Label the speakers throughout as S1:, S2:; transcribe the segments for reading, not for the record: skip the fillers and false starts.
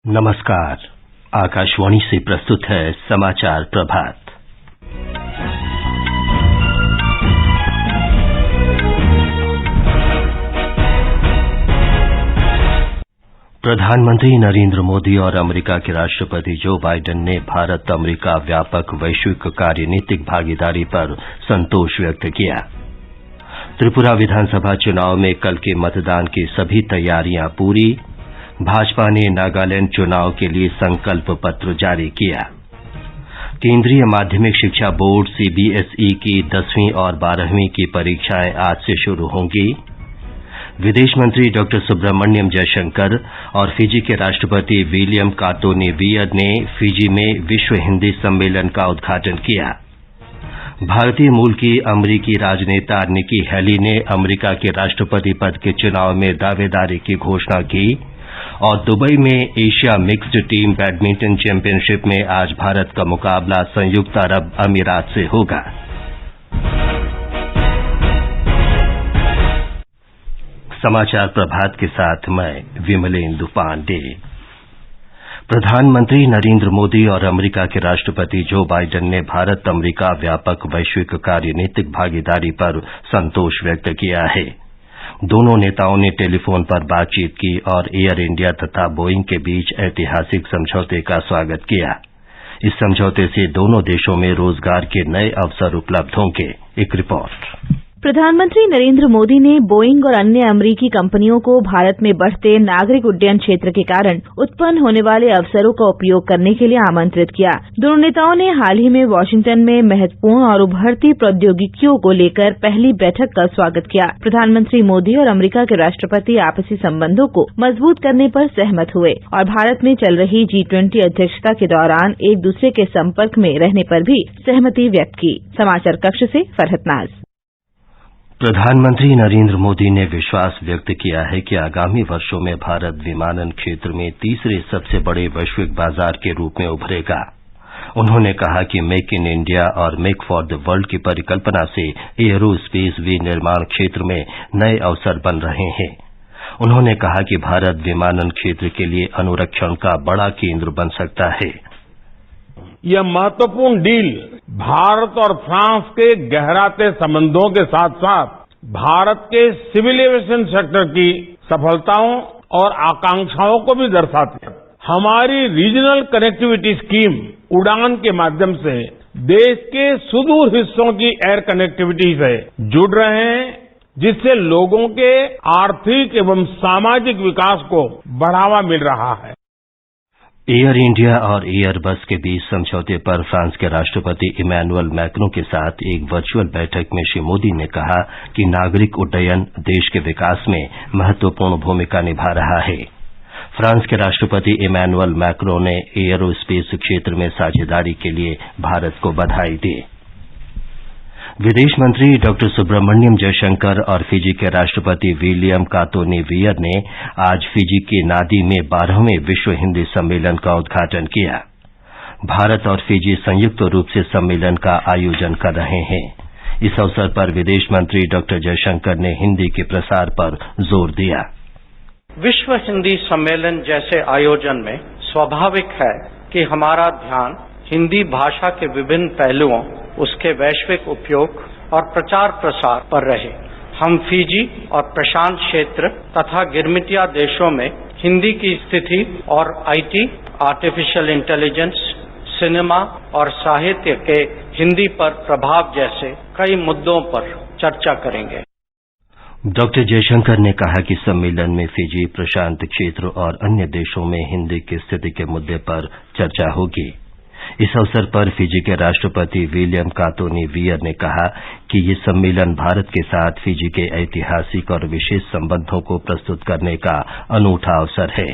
S1: नमस्कार। आकाशवाणी से प्रस्तुत है समाचार प्रभात। प्रधानमंत्री नरेंद्र मोदी और अमेरिका के राष्ट्रपति जो बाइडेन ने भारत अमेरिका व्यापक वैश्विक कार्यनीतिक भागीदारी पर संतोष व्यक्त किया। त्रिपुरा विधानसभा चुनाव में कल के मतदान की सभी तैयारियां पूरी। भाजपा ने नागालैंड चुनाव के लिए संकल्प पत्र जारी किया। केंद्रीय माध्यमिक शिक्षा बोर्ड सीबीएसई की 10वीं और 12वीं की परीक्षाएं आज से शुरू होंगी। विदेश मंत्री डॉ सुब्रमण्यम जयशंकर और फिजी के राष्ट्रपति विलियम कातोनी-वियर ने फिजी में विश्व हिंदी सम्मेलन का उद्घाटन किया। भारतीय मूल की अमरीकी राजनेता निकी हेली ने अमरीका के राष्ट्रपति पद के चुनाव में दावेदारी की घोषणा की। और दुबई में Asia mixed team badminton championship में आज भारत का मुकाबला संयुक्त अरब अमीरात से होगा। समाचार प्रभात के साथ मैं विमलेंदु पांडे। प्रधानमंत्री नरेंद्र मोदी और अमेरिका के राष्ट्रपति जो बाइडेन ने भारत अमेरिका व्यापक वैश्विक कार्यनीतिक भागीदारी पर संतोष व्यक्त किया है। दोनों नेताओं ने टेलीफोन पर बातचीत की और एयर इंडिया तथा बोइंग के बीच ऐतिहासिक समझौते का स्वागत किया। इस समझौते से दोनों देशों में रोजगार के नए अवसर उपलब्ध होंगे। एक रिपोर्ट।
S2: प्रधानमंत्री नरेंद्र मोदी ने बोइंग और अन्य अमेरिकी कंपनियों को भारत में बढ़ते नागरिक उड्डयन क्षेत्र के कारण उत्पन्न होने वाले अवसरों का उपयोग करने के लिए आमंत्रित किया। दोनों नेताओं ने हाल ही में वाशिंगटन में महत्वपूर्ण और उभरती प्रौद्योगिकियों को लेकर पहली बैठक का स्वागत किया। प्रधानमंत्री मोदी और अमेरिका के राष्ट्रपति आपसी संबंधों को मजबूत करने पर सहमत हुए और भारत में चल रही G20 अध्यक्षता के दौरान एक दूसरे के संपर्क में रहने पर भी सहमति व्यक्त की। समाचार कक्ष से फरहत नाज।
S1: प्रधानमंत्री नरेंद्र मोदी ने विश्वास व्यक्त किया है कि आगामी वर्षों में भारत विमानन क्षेत्र में तीसरे सबसे बड़े वैश्विक बाजार के रूप में उभरेगा। उन्होंने कहा कि मेक इन इंडिया और मेक फॉर द वर्ल्ड की परिकल्पना से एयरोस्पेस विनिर्माण क्षेत्र में नए अवसर बन रहे हैं। उन्होंने कहा कि भारत विमानन क्षेत्र के लिए अनुरक्षण का बड़ा केंद्र बन सकता है।
S3: यह महत्वपूर्ण डील भारत और फ्रांस के गहराते संबंधों के साथ साथ भारत के सिविल एविएशन सेक्टर की सफलताओं और आकांक्षाओं को भी दर्शाती है। हमारी रीजनल कनेक्टिविटी स्कीम उड़ान के माध्यम से देश के सुदूर हिस्सों की एयर कनेक्टिविटी से जुड़ रहे हैं, जिससे लोगों के आर्थिक एवं सामाजिक विकास को बढ़ावा मिल रहा है।
S1: एयर इंडिया और एयरबस के बीच समझौते पर फ्रांस के राष्ट्रपति इमैनुअल मैक्रों के साथ एक वर्चुअल बैठक में श्री मोदी ने कहा कि नागरिक उड्डयन देश के विकास में महत्वपूर्ण भूमिका निभा रहा है। फ्रांस के राष्ट्रपति इमैनुअल मैक्रों ने एयरोस्पेस क्षेत्र में साझेदारी के लिए भारत को बधाई दी। विदेश मंत्री डॉ सुब्रमण्यम जयशंकर और फिजी के राष्ट्रपति विलियम कातोनी-वियर ने आज फिजी के नादी में 12वें विश्व हिंदी सम्मेलन का उद्घाटन किया। भारत और फिजी संयुक्त रूप से सम्मेलन का आयोजन कर रहे हैं। इस अवसर पर विदेश मंत्री डॉ जयशंकर ने हिंदी के प्रसार पर जोर दिया।
S4: विश्व हिंदी सम्मेलन जैसे आयोजन में स्वाभाविक है कि हमारा ध्यान हिंदी भाषा के विभिन्न पहलुओं, उसके वैश्विक उपयोग और प्रचार प्रसार पर रहे। हम फिजी और प्रशांत क्षेत्र तथा गिरमिटिया देशों में हिंदी की स्थिति और आईटी, आर्टिफिशियल इंटेलिजेंस, सिनेमा और साहित्य के हिंदी पर प्रभाव जैसे कई मुद्दों पर चर्चा करेंगे।
S1: डॉ जयशंकर ने कहा कि सम्मेलन में फिजी, प्रशांत क्षेत्र और अन्य देशों में हिंदी की स्थिति के मुद्दे पर चर्चा होगी। इस अवसर पर फिजी के राष्ट्रपति विलियम कातोनी-वियर ने कहा कि ये सम्मेलन भारत के साथ फिजी के ऐतिहासिक और विशेष संबंधों को प्रस्तुत करने का अनूठा अवसर है।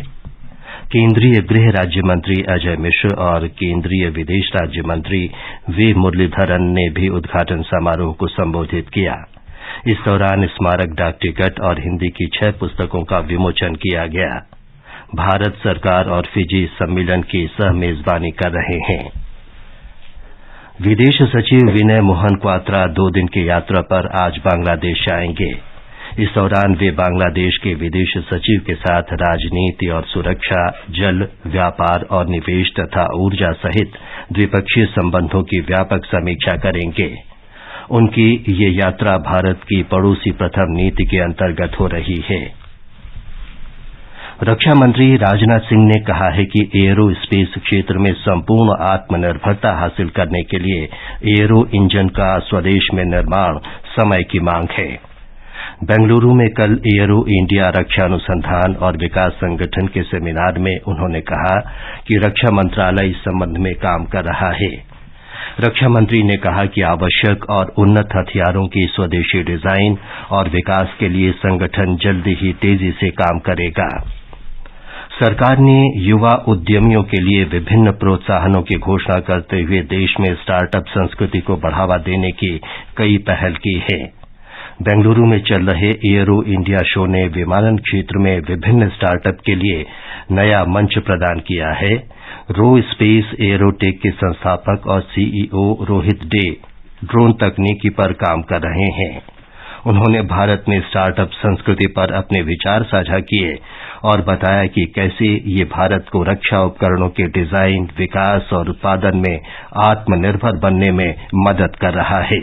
S1: केंद्रीय गृह राज्य मंत्री अजय मिश्र और केंद्रीय विदेश राज्य मंत्री वी मुरलीधरन ने भी उद्घाटन समारोह को संबोधित किया। इस दौरान स्मारक डाक टिकट और हिंदी की 6 पुस्तकों का विमोचन किया गया। भारत सरकार और फिजी सम्मेलन की सह मेजबानी कर रहे हैं। विदेश सचिव विनय मोहन क्वात्रा 2 दिन की यात्रा पर आज बांग्लादेश आएंगे। इस दौरान वे बांग्लादेश के विदेश सचिव के साथ राजनीति और सुरक्षा, जल, व्यापार और निवेश तथा ऊर्जा सहित द्विपक्षीय संबंधों की व्यापक समीक्षा करेंगे। उनकी ये यात्रा भारत की पड़ोसी प्रथम नीति के अंतर्गत हो रही है। रक्षा मंत्री राजनाथ सिंह ने कहा है कि एयरो स्पेस क्षेत्र में संपूर्ण आत्मनिर्भरता हासिल करने के लिए एयरो इंजन का स्वदेश में निर्माण समय की मांग है। बेंगलुरु में कल एयरो इंडिया रक्षा अनुसंधान और विकास संगठन के सेमिनार में उन्होंने कहा कि रक्षा मंत्रालय इस संबंध में काम कर रहा है। रक्षा मंत्री ने कहा कि आवश्यक और उन्नत हथियारों की स्वदेशी डिजाइन और विकास के लिए संगठन जल्दी ही तेजी से काम करेगा। सरकार ने युवा उद्यमियों के लिए विभिन्न प्रोत्साहनों की घोषणा करते हुए देश में स्टार्टअप संस्कृति को बढ़ावा देने की कई पहल की है। बेंगलुरु में चल रहे एयरो इंडिया शो ने विमानन क्षेत्र में विभिन्न स्टार्टअप के लिए नया मंच प्रदान किया है। रो स्पेस एयरोटेक के संस्थापक और सीईओ रोहित डे ड्रोन तकनीकी पर काम कर रहे हैं। उन्होंने भारत में स्टार्टअप संस्कृति पर अपने विचार साझा किए और बताया कि कैसे ये भारत को रक्षा उपकरणों के डिजाइन, विकास और उत्पादन में आत्मनिर्भर बनने में मदद कर रहा है।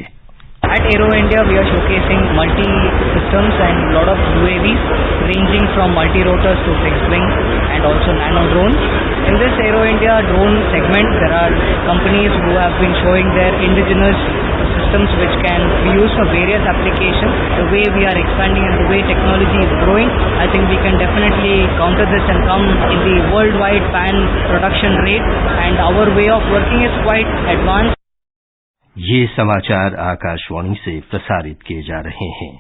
S5: At Aero India, we are showcasing multi-systems and a lot of UAVs ranging from multi-rotors to fixed-wing and also nano-drones. In this Aero India drone segment, there are companies who have been showing their indigenous systems which can be used for various applications. The way we are expanding and the way technology is growing, I think we can definitely counter this and come in the worldwide pan production rate, and our way of working is quite advanced.
S1: ये समाचार आकाशवाणी से प्रसारित किए जा रहे हैं।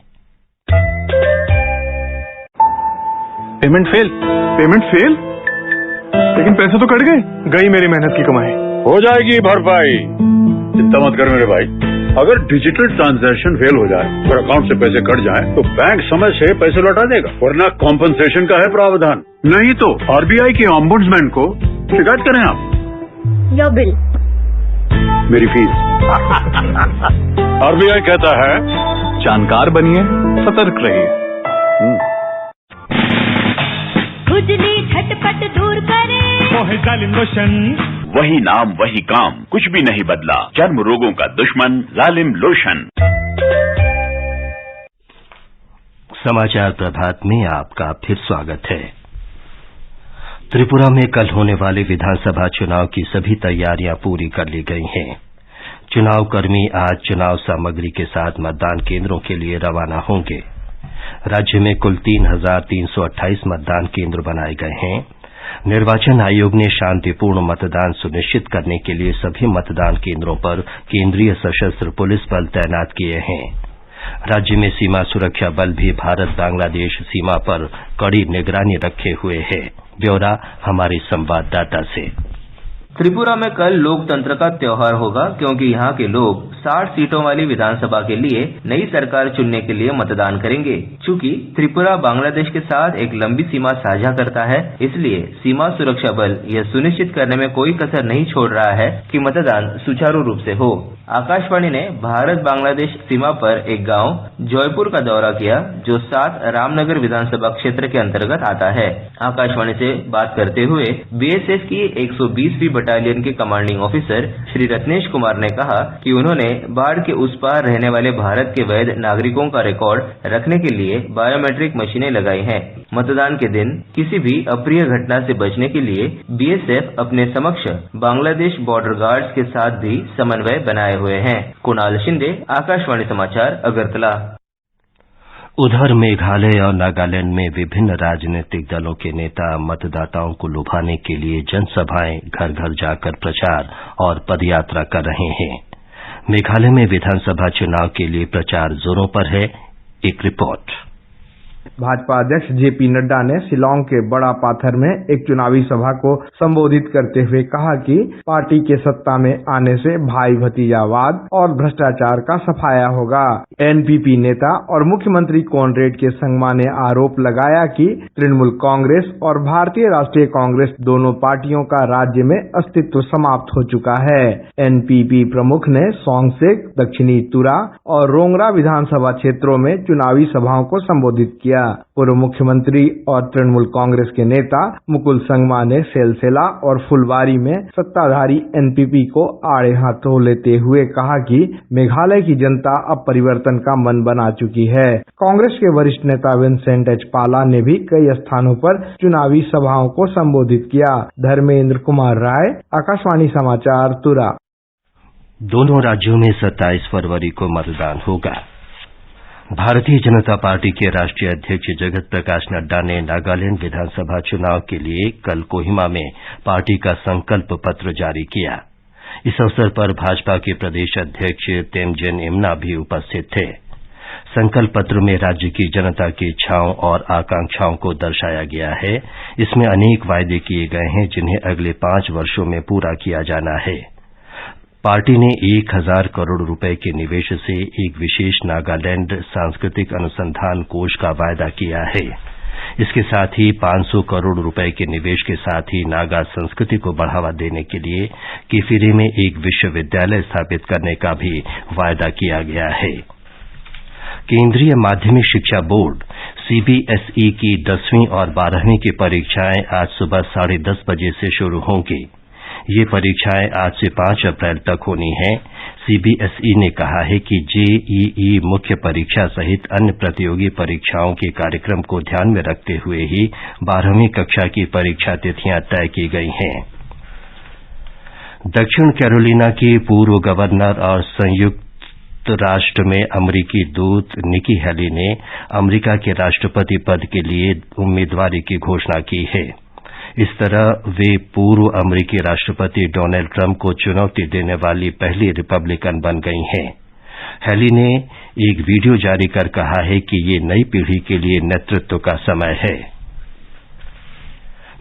S6: Payment fail? लेकिन पैसे तो कट गए, गई मेरी मेहनत की कमाई।
S7: हो जाएगी भरपाई, चिंता मत कर मेरे भाई। अगर डिजिटल ट्रांजैक्शन फेल हो जाए और अकाउंट से पैसे कट जाए तो बैंक समय से पैसे लौटा देगा, वरना कॉम्पनसेशन का है प्रावधान। नहीं तो आरबीआई के ऑम्बुड्समैन को शिकायत करें आप।
S8: योर बिल,
S7: मेरी फीस। आरबीआई कहता है
S6: जानकार बनिए, सतर्क रहिए।
S8: खुजली झटपट दूर करे,
S9: जालिम लोशन।
S10: वही नाम वही काम, कुछ भी नहीं बदला। चर्म रोगों का दुश्मन जालिम लोशन।
S1: समाचार प्रभात में आपका फिर स्वागत है। त्रिपुरा में कल होने वाले विधानसभा चुनाव की सभी तैयारियां पूरी कर ली गई हैं। चुनाव कर्मी आज चुनाव सामग्री के साथ मतदान केंद्रों के लिए रवाना होंगे। राज्य में कुल 3,328 मतदान केंद्र बनाए गए हैं। निर्वाचन आयोग ने शांतिपूर्ण मतदान सुनिश्चित करने के लिए सभी मतदान केंद्रों पर केंद्रीय सशस्त्र पुलिस बल तैनात किए हैं। राज्य में सीमा सुरक्षा बल भी भारत बांग्लादेश सीमा पर कड़ी निगरानी रखे हुए है। ब्यौरा हमारे संवाददाता से।
S11: त्रिपुरा में कल लोकतंत्र का त्योहार होगा, क्योंकि यहाँ के लोग 60 सीटों वाली विधानसभा के लिए नई सरकार चुनने के लिए मतदान करेंगे। चूंकि त्रिपुरा बांग्लादेश के साथ एक लंबी सीमा साझा करता है, इसलिए सीमा सुरक्षा बल यह सुनिश्चित करने में कोई कसर नहीं छोड़ रहा है कि मतदान सुचारू रूप से हो। आकाशवाणी ने भारत बांग्लादेश सीमा पर एक गांव जयपुर का दौरा किया, जो 7 रामनगर विधानसभा क्षेत्र के अंतर्गत आता है। आकाशवाणी से बात करते हुए बीएसएफ की 120वीं बटालियन के कमांडिंग ऑफिसर श्री रत्नेश कुमार ने कहा कि उन्होंने बाढ़ के उस पार रहने वाले भारत के वैध नागरिकों का रिकॉर्ड रखने के लिए बायोमेट्रिक मशीनें लगाई हैं। मतदान के दिन किसी भी अप्रिय घटना से बचने के लिए बीएसएफ अपने समक्ष बांग्लादेश बॉर्डर गार्ड्स के साथ भी समन्वय बनाए हुए हैं। कुणाल शिंदे, आकाशवाणी समाचार, अगरतला।
S1: उधर मेघालय और नागालैंड में विभिन्न राजनीतिक दलों के नेता मतदाताओं को लुभाने के लिए जनसभाएं, घर घर जाकर प्रचार और पदयात्रा कर रहे हैं। मेघालय में विधानसभा चुनाव के लिए प्रचार जोरों पर है। एक रिपोर्ट।
S9: भाजपा अध्यक्ष जेपी नड्डा ने शिलांग के बड़ा पाथर में एक चुनावी सभा को संबोधित करते हुए कहा कि पार्टी के सत्ता में आने से भाई भतीजावाद और भ्रष्टाचार का सफाया होगा। एनपीपी नेता और मुख्यमंत्री कॉनरेड के संगमा ने आरोप लगाया कि तृणमूल कांग्रेस और भारतीय राष्ट्रीय कांग्रेस दोनों पार्टियों का राज्य में अस्तित्व समाप्त हो चुका है। एनपीपी प्रमुख ने सोंगसेक, दक्षिणी तुरा और रोंगरा विधानसभा क्षेत्रों में चुनावी सभाओं को संबोधित किया। पूर्व मुख्यमंत्री और तृणमूल कांग्रेस के नेता मुकुल संगमा ने सेलसेला और फुलबारी में सत्ताधारी एनपीपी को आड़े हाथों लेते हुए कहा कि मेघालय की जनता अब परिवर्तन का मन बना चुकी है। कांग्रेस के वरिष्ठ नेता विंसेंट एच पाला ने भी कई स्थानों पर चुनावी सभाओं को संबोधित किया। धर्मेंद्र कुमार राय, आकाशवाणी समाचार, तुरा।
S1: दोनों राज्यों में 27 फरवरी को मतदान होगा। भारतीय जनता पार्टी के राष्ट्रीय अध्यक्ष जगत प्रकाश नड्डा ने नागालैंड विधानसभा चुनाव के लिए कल कोहिमा में पार्टी का संकल्प पत्र जारी किया। इस अवसर पर भाजपा के प्रदेश अध्यक्ष तेमजेन इमना भी उपस्थित थे। संकल्प पत्र में राज्य की जनता की इच्छाओं और आकांक्षाओं को दर्शाया गया है। इसमें अनेक वायदे किए गए हैं जिन्हें अगले 5 वर्षों में पूरा किया जाना है। पार्टी ने 1000 करोड़ रुपए के निवेश से एक विशेष नागालैंड सांस्कृतिक अनुसंधान कोष का वायदा किया है। इसके साथ ही 500 करोड़ रुपए के निवेश के साथ ही नागा संस्कृति को बढ़ावा देने के लिए किफिरे में एक विश्वविद्यालय स्थापित करने का भी वायदा किया गया है। केंद्रीय माध्यमिक शिक्षा बोर्ड सीबीएसई की 10वीं और 12वीं की परीक्षाएं आज सुबह 10:30 बजे से शुरू होंगी। ये परीक्षाएं आज से 5 अप्रैल तक होनी हैं। सीबीएसई ने कहा है कि जेईई मुख्य परीक्षा सहित अन्य प्रतियोगी परीक्षाओं के कार्यक्रम को ध्यान में रखते हुए ही 12वीं कक्षा की परीक्षा तिथियां तय की गई हैं। दक्षिण कैरोलिना की पूर्व गवर्नर और संयुक्त राष्ट्र में अमरीकी दूत निकी हेली ने अमरीका के राष्ट्रपति पद के लिए उम्मीदवारी की घोषणा की है। इस तरह वे पूर्व अमरीकी राष्ट्रपति डोनाल्ड ट्रंप को चुनौती देने वाली पहली रिपब्लिकन बन गई हैं। हेली ने एक वीडियो जारी कर कहा है कि ये नई पीढ़ी के लिए नेतृत्व का समय है।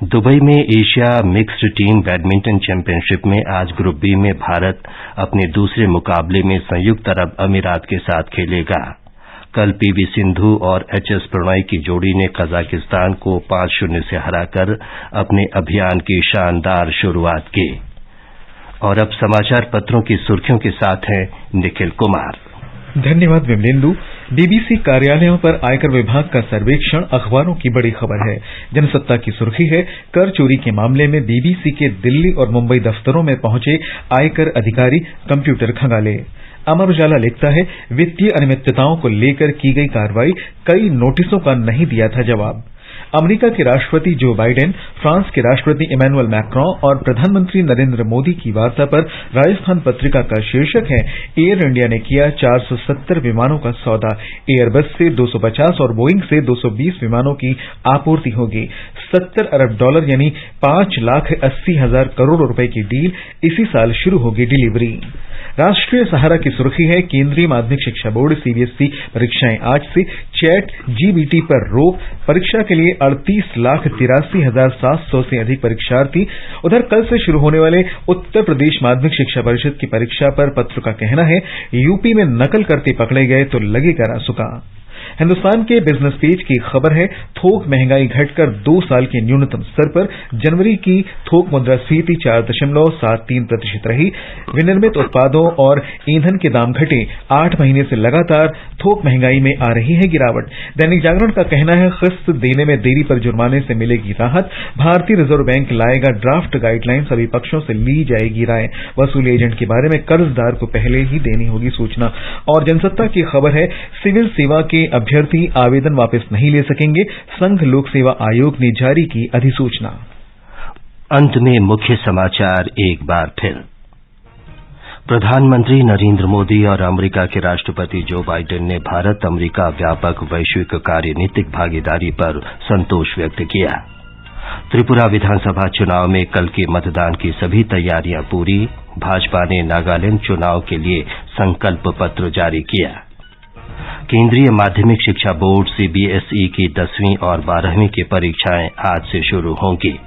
S1: दुबई में Asia mixed team badminton championship में आज ग्रुप बी में भारत अपने दूसरे मुकाबले में संयुक्त अरब अमीरात के साथ खेलेगा। कल पीवी सिंधु और एचएस प्रणॉय की जोड़ी ने कजाकिस्तान को 5-0 से हराकर अपने अभियान की शानदार शुरुआत की। और अब समाचार पत्रों की सुर्खियों के साथ हैं निखिल कुमार।
S12: धन्यवाद विमलेंदु। बीबीसी कार्यालयों पर आयकर विभाग का सर्वेक्षण अखबारों की बड़ी खबर है। जनसत्ता की सुर्खी है, कर चोरी के मामले में बीबीसी के दिल्ली और मुंबई दफ्तरों में पहुंचे आयकर अधिकारी कंप्यूटर खंगाले। अमर उजाला लिखता है, वित्तीय अनियमितताओं को लेकर की गई कार्रवाई, कई नोटिसों का नहीं दिया था जवाब। अमेरिका के राष्ट्रपति जो बाइडेन, फ्रांस के राष्ट्रपति इमैनुअल मैक्रों और प्रधानमंत्री नरेंद्र मोदी की वार्ता पर राजस्थान पत्रिका का शीर्षक है, एयर इंडिया ने किया 470 विमानों का सौदा। एयरबस से 250 और बोइंग से 220 विमानों की आपूर्ति होगी। $70 अरब यानी 5,80,000 करोड़ रुपए की डील, इसी साल शुरू होगी डिलीवरी। राष्ट्रीय सहारा की सुर्खी है, केंद्रीय माध्यमिक शिक्षा बोर्ड सीबीएसई परीक्षाएं आज से, चैट जीबीटी पर रोक, परीक्षा के लिए 38,83,700 से अधिक परीक्षार्थी। उधर कल से शुरू होने वाले उत्तर प्रदेश माध्यमिक शिक्षा परिषद की परीक्षा पर पत्र का कहना है, यूपी में नकल करते पकड़े गए तो लगेगा रासुका। हिंदुस्तान के बिजनेस पेज की खबर है, थोक महंगाई घटकर 2 साल के न्यूनतम स्तर पर। जनवरी की थोक मुद्रास्फीति 4.73% रही। विनिर्मित उत्पादों और ईंधन के दाम घटे, 8 महीने से लगातार थोक महंगाई में आ रही है गिरावट। दैनिक जागरण का कहना है, किस्त देने में देरी पर जुर्माने से मिलेगी राहत। भारतीय रिजर्व बैंक लाएगा ड्राफ्ट गाइडलाइन, सभी पक्षों से ली जाएगी राय। वसूली एजेंट के बारे में कर्जदार को पहले ही देनी होगी सूचना। और जनसत्ता की खबर है, सिविल सेवा के अभ्यर्थी आवेदन वापस नहीं ले सकेंगे, संघ लोक सेवा आयोग ने जारी की अधिसूचना।
S1: अंत में मुख्य समाचार एक बार फिर। प्रधानमंत्री नरेंद्र मोदी और अमेरिका के राष्ट्रपति जो बाइडेन ने भारत अमेरिका व्यापक वैश्विक कार्यनीतिक भागीदारी पर संतोष व्यक्त किया। त्रिपुरा विधानसभा चुनाव में कल के मतदान की सभी तैयारियां पूरी। भाजपा ने नागालैंड चुनाव के लिए संकल्प पत्र जारी किया। केंद्रीय माध्यमिक शिक्षा बोर्ड सीबीएसई की 10वीं और 12वीं की परीक्षाएं आज से शुरू होंगी।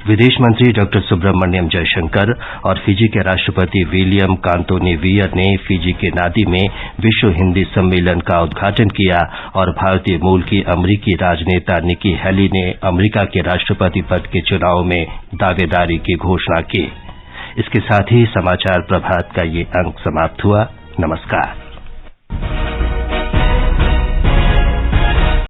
S1: विदेश मंत्री डॉ सुब्रमण्यम जयशंकर और फिजी के राष्ट्रपति विलियम कांतोनी वियर ने फिजी के नादी में विश्व हिंदी सम्मेलन का उद्घाटन किया और भारतीय मूल की अमरीकी राजनेता निकी हेली ने अमरीका के राष्ट्रपति पद के चुनाव में दावेदारी की घोषणा की। इसके साथ ही समाचार प्रभात का ये अंक समाप्त हुआ। नमस्कार।